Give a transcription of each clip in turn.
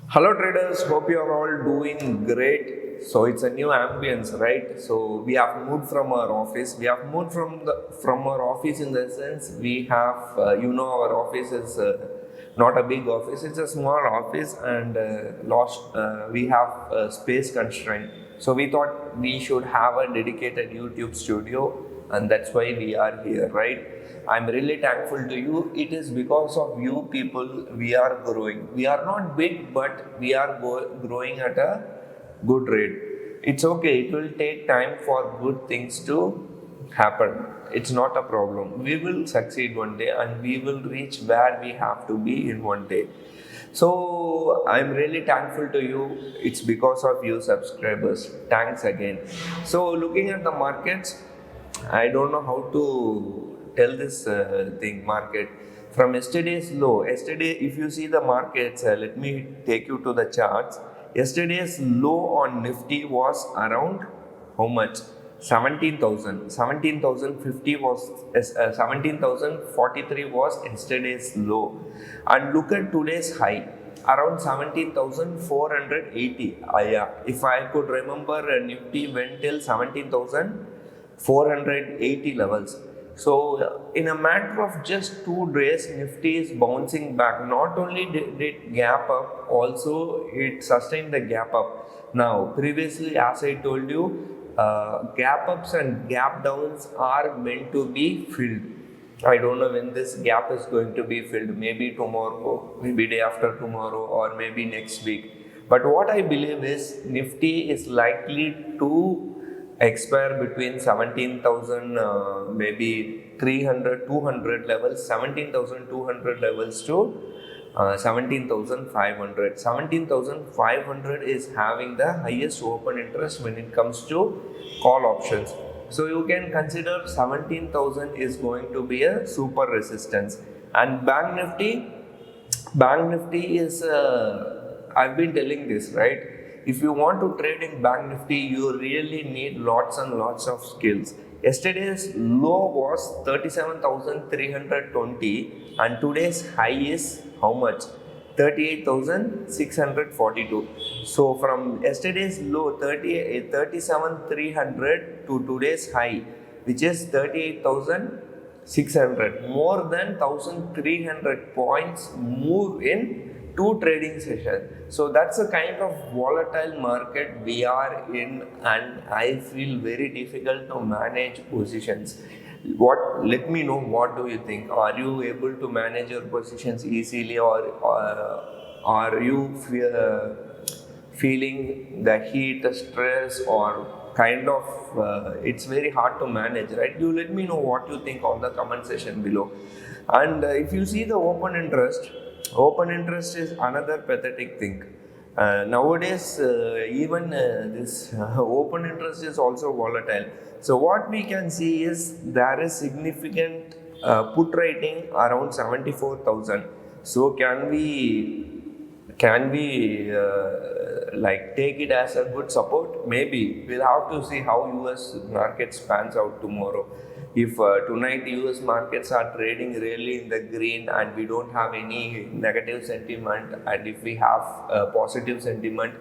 Hello traders, hope you are all doing great. So it's a new ambience, right? So we have moved from our office. We have moved from our office in the sense we have, our office is not a big office. It's a small office, and we have space constraint. So we thought we should have a dedicated YouTube studio, and that's why we are here, right? I'm really thankful to you. It is because of you people we are growing. We are not big, but we are growing at a good rate. It's okay. It will take time for good things to happen. It's not a problem. We will succeed one day, and we will reach where we have to be in one day. So I'm really thankful to you. It's because of you subscribers. Thanks again. So looking at the markets, I don't know how to tell this thing market from yesterday's low. Yesterday, if you see the markets, let me take you to the charts. Yesterday's low on Nifty was around how much? 17,000. 17,050 was 17,043 was yesterday's low. And look at today's high around 17,480. Yeah, if I could remember, Nifty went till 17,480 levels. So in a matter of just 2 days, Nifty is bouncing back. Not only did it gap up, also it sustained the gap up. Now, previously, as I told you, gap ups and gap downs are meant to be filled. I don't know when this gap is going to be filled. Maybe tomorrow, maybe day after tomorrow, or maybe next week. But what I believe is Nifty is likely to expire between 17,000 maybe 300 200 levels, 17,200 levels to 17,500. 17,500 is having the highest open interest when it comes to call options. So you can consider 17,000 is going to be a super resistance. And Bank Nifty is I've been telling this, right? If you want to trade in Bank Nifty, you really need lots and lots of skills. Yesterday's low was 37,320, and today's high is how much? 38,642. So from yesterday's low 37,300 to today's high, which is 38,600, more than 1,300 points move in 2 trading sessions. So that's a kind of volatile market we are in, and I feel very difficult to manage positions. Let me know, what do you think? Are you able to manage your positions easily, or are you feeling the heat, the stress, or kind of it's very hard to manage, right? You let me know what you think on the comment section below. And if you see the open interest is another pathetic thing. Nowadays, even this open interest is also volatile. So what we can see is there is significant put rating around 74,000. So can we like take it as a good support? Maybe we'll have to see how US markets pans out tomorrow. If tonight US markets are trading really in the green and we don't have any negative sentiment, and if we have positive sentiment,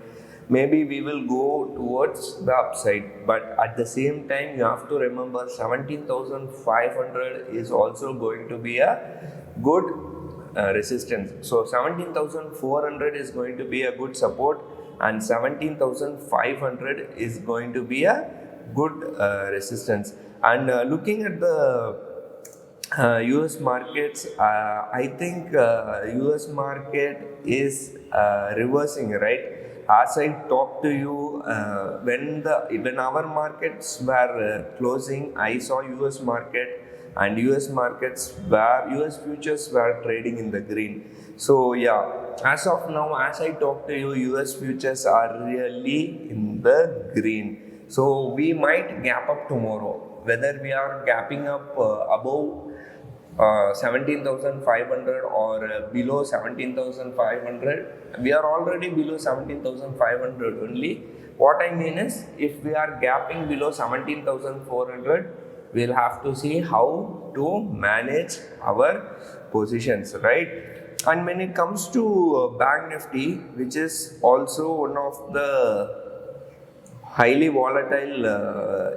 maybe we will go towards the upside. But at the same time, you have to remember 17,500 is also going to be a good resistance. So 17,400 is going to be a good support, and 17,500 is going to be a good resistance. And looking at the US markets, I think US market is reversing, right? As I talked to you, when our markets were closing, I saw US market, and US futures were trading in the green. So yeah, as of now, as I talk to you, US futures are really in the green. So we might gap up tomorrow. Whether we are gapping up above 17,500 or below 17,500, we are already below 17,500 only. What I mean is, if we are gapping below 17,400, we'll have to see how to manage our positions, right? And when it comes to Bank Nifty, which is also one of the highly volatile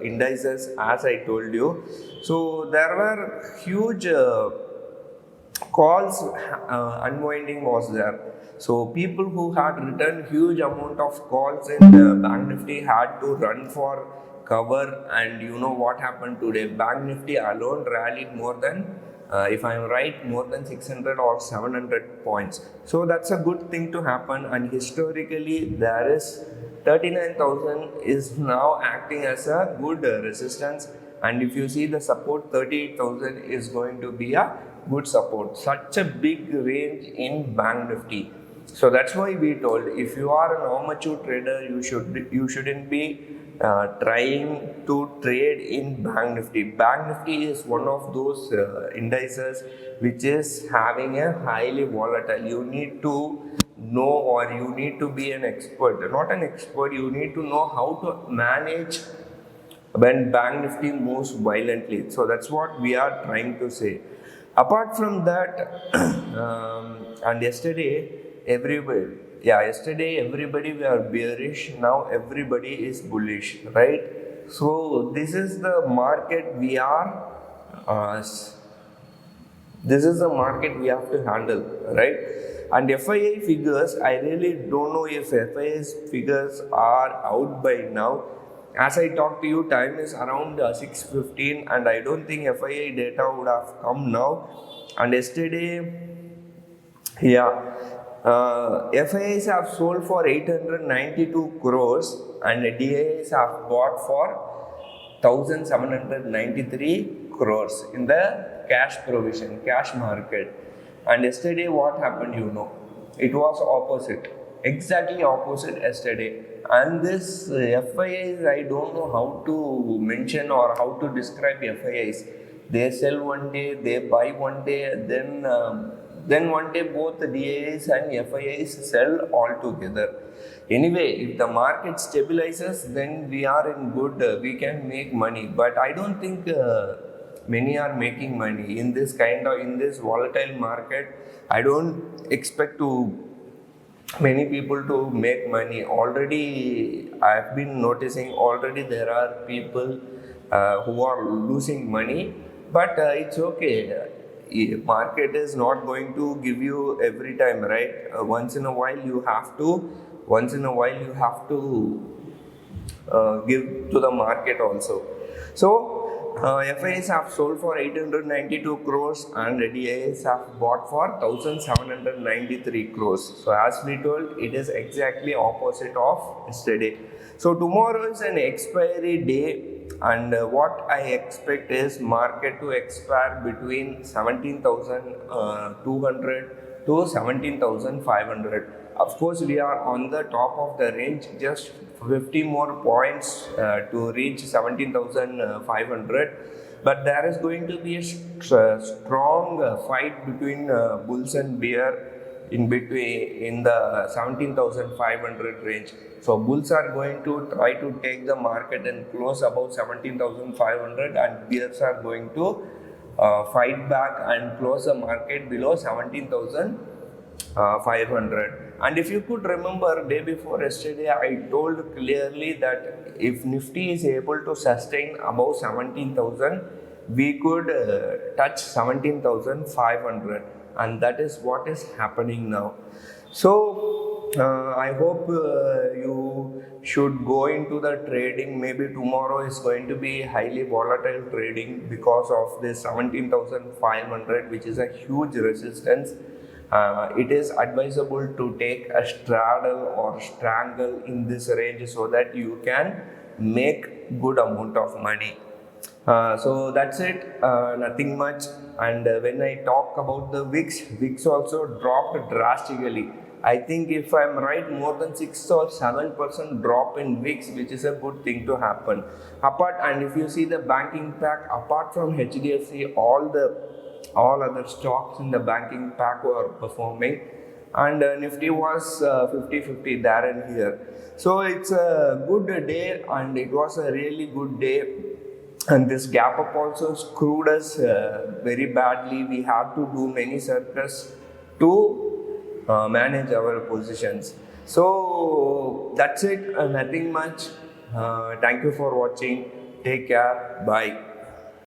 indices, as I told you. So there were huge calls unwinding was there. So people who had returned huge amount of calls in Bank Nifty had to run for cover, and you know what happened today. Bank Nifty alone rallied more than if I am right, more than 600 or 700 points. So that's a good thing to happen, and historically there is 39,000 is now acting as a good resistance, and if you see the support, 38,000 is going to be a good support. Such a big range in Bank Nifty. So that's why we told, if you are an amateur trader, you shouldn't be trying to trade in Bank Nifty. Bank Nifty is one of those indices which is having a highly volatile. You need to know, or you need to be an expert, not an expert, you need to know how to manage when Bank Nifty moves violently. So that's what we are trying to say. Apart from that, and yesterday everybody were bearish, now everybody is bullish, right? So this is the market we are this is the market we have to handle, right? And FII figures, I really don't know if FII's figures are out by now. As I talk to you, time is around 6:15, and I don't think FII data would have come now. And yesterday, FIIs have sold for 892 crores, and DIIs have bought for 1,793 crores in the cash provision, cash market. And yesterday what happened, it was opposite, exactly opposite yesterday. And this FIIs, I don't know how to mention or how to describe FIIs. They sell one day, they buy one day, then one day both the DIIs and FIIs sell all together. Anyway, if the market stabilizes, then we are in good, we can make money. But I don't think many are making money in this volatile market. I don't expect many people to make money. Already I've been noticing, already there are people who are losing money, but it's okay. Market is not going to give you every time, right? Once in a while you have to give to the market also. So FIIs have sold for 892 crores and DIIs have bought for 1,793 crores. So as we told, it is exactly opposite of yesterday. So tomorrow is an expiry day, and what I expect is market to expire between 17,200 to 17,500. Of course, we are on the top of the range, just 50 more points to reach 17,500. But there is going to be a strong fight between bulls and bear in the 17,500 range. So bulls are going to try to take the market and close above 17,500, and bears are going to fight back and close the market below 17,500. And if you could remember, day before yesterday, I told clearly that if Nifty is able to sustain above 17,000, we could touch 17,500, and that is what is happening now. So I hope you should go into the trading. Maybe tomorrow is going to be highly volatile trading because of this 17,500, which is a huge resistance. It is advisable to take a straddle or strangle in this range so that you can make good amount of money. So that's it, nothing much. And when I talk about the VIX also dropped drastically. I think if I'm right, more than 6 or 7% drop in VIX, which is a good thing to happen. And if you see the banking pack, apart from HDFC, all other stocks in the banking pack were performing, and Nifty was 50-50 there and here. So it's a good day, and it was a really good day. And this gap up also screwed us very badly. We had to do many circus to manage our positions. So that's it, nothing much. Thank you for watching. Take care. Bye.